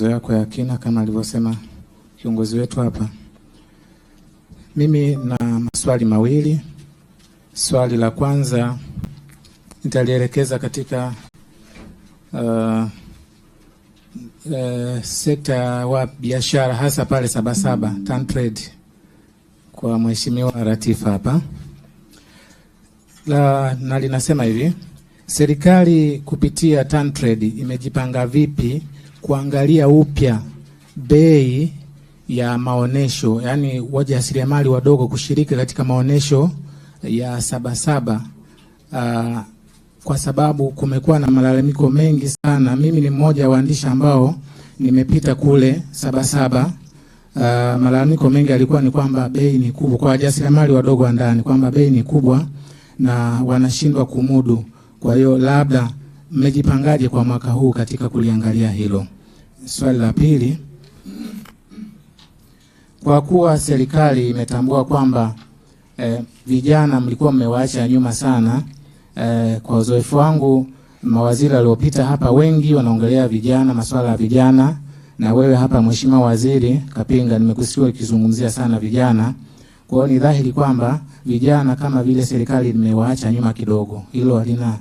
yako ya kina kama alivyosema kiongozi wetu hapa. Mimi na maswali mawili. Swali la kwanza nitalielekeza katika sekta wa biashara, hasa pale Sabasaba TanTrade, kwa Mheshimiwa Ratifa hapa. Na linasema hivi: serikali kupitia TanTrade imejipanga vipi kuangalia upya bei ya maonesho, yani wajasiriamali wadogo kushiriki katika maonesho ya Sabasaba, kwa sababu kumekuwa na malalamiko mengi sana. Mimi ni mmoja wa waandishi ambao nimepita kule Sabasaba. Malalamiko mengi alikuwa ni kwamba bei ni kubwa kwa wajasiriamali wadogo wa ndani, kwamba bei ni kubwa na wanashindwa kumudu. Kwa hiyo labda mmejipangaje kwa mwaka huu katika kuliangalia hilo? Swali la pili, kwa kuwa serikali imetambua kwamba vijana mlikuwa mmewaacha nyuma sana, kwa uzoefu wangu mawaziri waliopita hapa wengi wanaongelea vijana, masuala ya vijana, na wewe hapa Mheshimiwa Waziri Kapinga nimekusikia ukizungumzia sana vijana. Kwa hiyo ni dhahiri kwamba vijana kama vile serikali imewaacha nyuma kidogo. Hilo halina,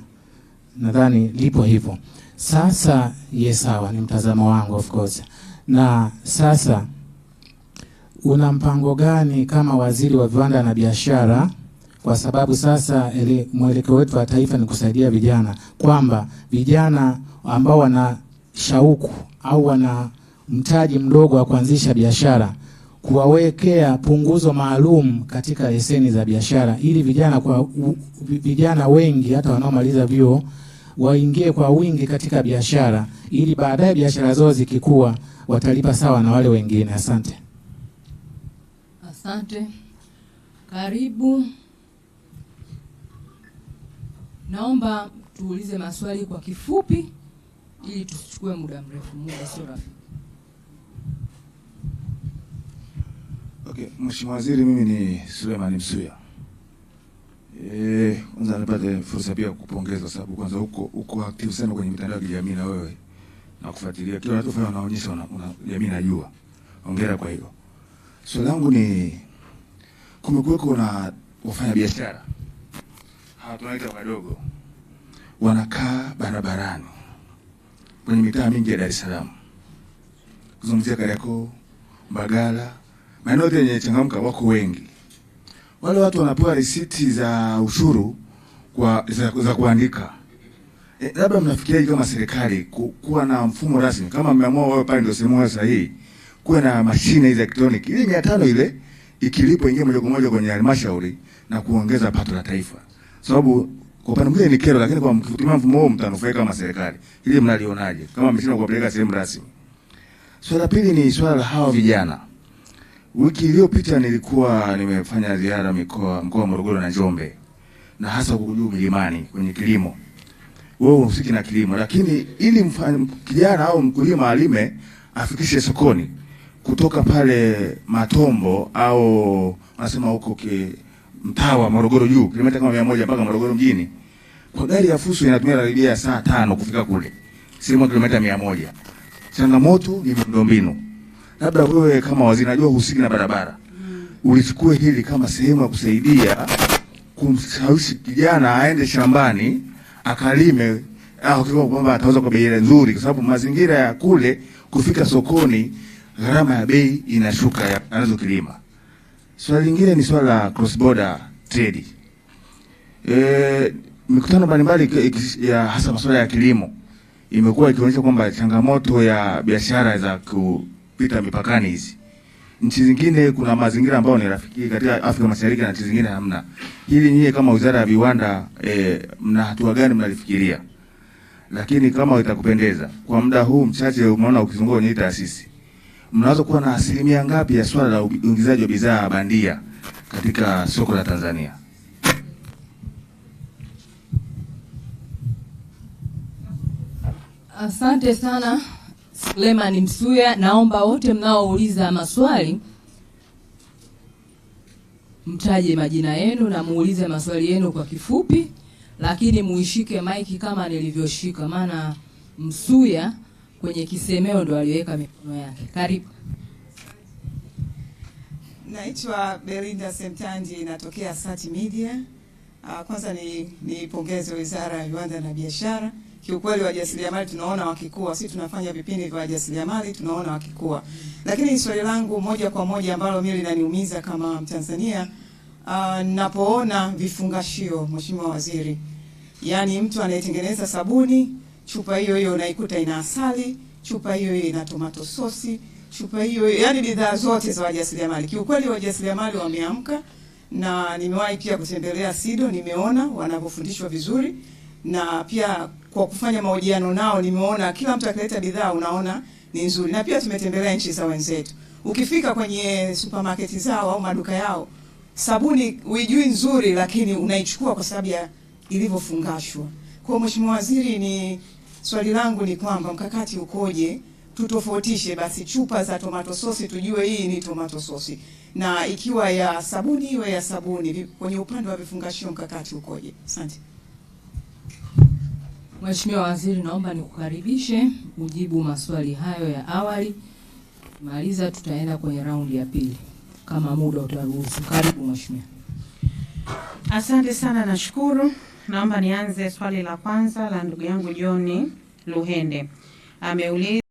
nadhani lipo hivyo. Sasa sawa, ni mtazamo wangu of course. Na sasa una mpango gani kama waziri wa viwanda na biashara, kwa sababu sasa mwelekeo wetu wa taifa ni kusaidia vijana, kwamba vijana ambao wana shauku au wana mtaji mdogo wa kuanzisha biashara, kuwawekea punguzo maalum katika leseni za biashara, ili vijana wengi hata wanaomaliza vyuo waingie kwa wingi katika biashara, ili baadaye biashara zao zikikua watalipa sawa na wale wengine. Asante. Asante. Karibu. Naomba tuulize maswali kwa kifupi ili tusichukue muda mrefu. Muda sio rafiki. Okay, Mheshimiwa Waziri, mimi ni Suleiman Msuya. Kwanza nipate fursa pia kupongeza, sababu kwanza uko active sana kwenye mitandao ya kijamii, na wewe na kufuatilia kila unachofanya, unaonyesha una jamii najua. Hongera kwa hilo. Swali langu ni, kumekuwa na wafanya biashara hawa tunaita wadogo, wanakaa barabarani kwenye mitaa mingi ya Dar es Salaam, kuzungumzia Kariakoo, Mbagala, maeneo yenye changamka, wako wengi. Wale watu wanapewa risiti za ushuru za kuandika. Labda mnafikiria kama serikali kuwa na mfumo rasmi, kama mmeamua wao pale ndio sehemu sahihi, kuwa na mashine hizo elektroniki, ili 500 ile ikilipo ingie moja kwa moja kwenye halmashauri na kuongeza pato la taifa. Sababu kwa upande mwingine ni kero, lakini kwa mkitumia mfumo huo mtanufaika kama serikali. Ili mnalionaje kama mmeshinda kuwapeleka sehemu rasmi? Swala la pili ni swala la hawa vijana. Wiki iliyopita nilikuwa nimefanya ziara mkoa wa Morogoro na Njombe, na hasa kujua milimani kwenye kilimo. Wewe unahusika na kilimo, lakini ili kijana au mkulima alime afikishe sokoni kutoka pale Matombo au nasema huko mtaa wa Morogoro juu, kilomita kama 100 mpaka Morogoro mjini, kwa gari ya fuso inatumia karibia saa 5 kufika kule, sio kilomita 100. Changamoto ni miundombinu. Labda wewe kama waziri, najua husiki na barabara, ulichukue hili kama sehemu ya kusaidia kumshawishi kijana aende shambani akalime, au kwa kwamba ataweza kwa bei nzuri, kwa sababu mazingira ya kule kufika sokoni gharama ya bei inashuka anazokilima. Swali lingine ni swala la cross border trade. Mikutano mbalimbali ya hasa masuala ya kilimo imekuwa ikionyesha kwamba changamoto ya biashara za kupita mipakani hizi, nchi zingine kuna mazingira ambayo ni rafiki katika Afrika Mashariki na nchi zingine hamna. Hili nyie kama Wizara ya Viwanda mna hatua gani mnalifikiria? Lakini kama itakupendeza, kwa muda huu mchache umeona ukizunguka kwenye taasisi, mnaweza kuwa na asilimia ngapi ya swala la uingizaji wa bidhaa bandia katika soko la Tanzania? Asante sana Suleiman Msuya. Naomba wote mnaouliza maswali mtaje majina yenu na muulize maswali yenu kwa kifupi, lakini muishike maiki kama nilivyoshika, maana Msuya kwenye kisemeo ndo aliweka mikono yake. Karibu. Naitwa Belinda Semtanji, natokea Sati Media. Kwanza nipongeze Wizara ya Viwanda na Biashara. Kiukweli wajasiriamali tunaona wakikua, sisi tunafanya vipindi vya wajasiriamali tunaona wakikua. Lakini swali langu moja kwa moja ambalo mimi linaniumiza kama Mtanzania, napoona vifungashio, Mheshimiwa Waziri. Yaani mtu anayetengeneza sabuni, chupa hiyo hiyo unaikuta ina asali, chupa hiyo hiyo ina tomato sauce, chupa hiyo yani bidhaa zote za wajasiriamali. Kiukweli wajasiriamali wameamka, na nimewahi pia kutembelea SIDO, nimeona wanavyofundishwa vizuri, na pia kwa kufanya mahojiano nao nimeona kila mtu akileta bidhaa unaona ni nzuri. Na pia tumetembelea nchi za wenzetu. Ukifika kwenye supermarket zao au maduka yao, sabuni uijui nzuri lakini unaichukua kwa sababu ya ilivyofungashwa. Kwa Mheshimiwa Waziri, ni swali langu ni kwamba mkakati ukoje? Tutofautishe basi chupa za tomato sauce tujue hii ni tomato sauce, na ikiwa ya sabuni iwe ya sabuni. Kwenye upande wa vifungashio mkakati ukoje? Asante. Mheshimiwa Waziri, naomba nikukaribishe ujibu maswali hayo ya awali. Maliza, tutaenda kwenye raundi ya pili kama muda utaruhusu. Karibu Mheshimiwa. Asante sana, nashukuru. Naomba nianze swali la kwanza la ndugu yangu John Luhende. Ameuliza